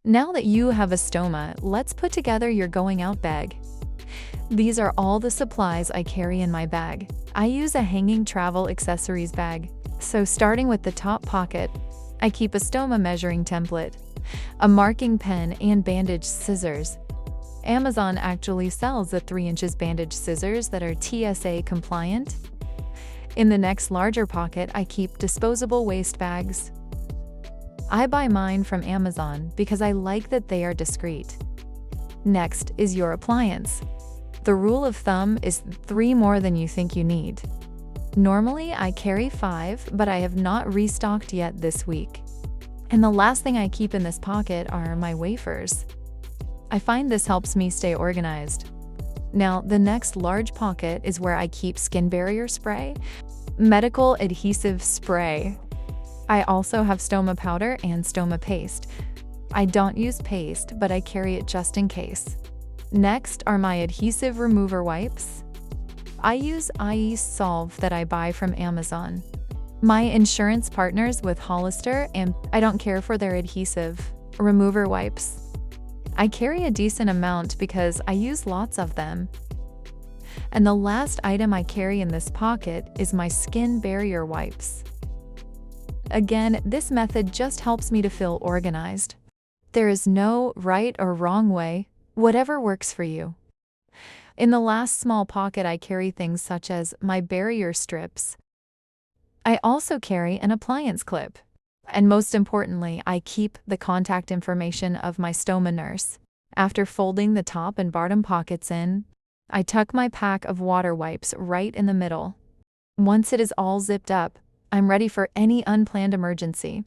Now that you have a stoma, let's put together your going out bag. These are all the supplies I carry in my bag. I use a hanging travel accessories bag. So starting with the top pocket, I keep a stoma measuring template, a marking pen, and bandage scissors. Amazon actually sells the 3 inches bandage scissors that are TSA compliant. In the next larger pocket, I keep disposable waste bags. I buy mine from Amazon because I like that they are discreet. Next is your appliance. The rule of thumb is 3 more than you think you need. Normally, I carry 5, but I have not restocked yet this week. And the last thing I keep in this pocket are my wafers. I find this helps me stay organized. Now, the next large pocket is where I keep skin barrier spray, medical adhesive spray. I also have stoma powder and stoma paste. I don't use paste, but I carry it just in case. Next are my adhesive remover wipes. I use IE Solve that I buy from Amazon. My insurance partners with Hollister, and I don't care for their adhesive remover wipes. I carry a decent amount because I use lots of them. And the last item I carry in this pocket is my skin barrier wipes. Again, this method just helps me to feel organized. There is no right or wrong way, whatever works for you. In the last small pocket, I carry things such as my barrier strips. I also carry an appliance clip. And most importantly, I keep the contact information of my stoma nurse. After folding the top and bottom pockets in, I tuck my pack of water wipes right in the middle. Once it is all zipped up, I'm ready for any unplanned emergency.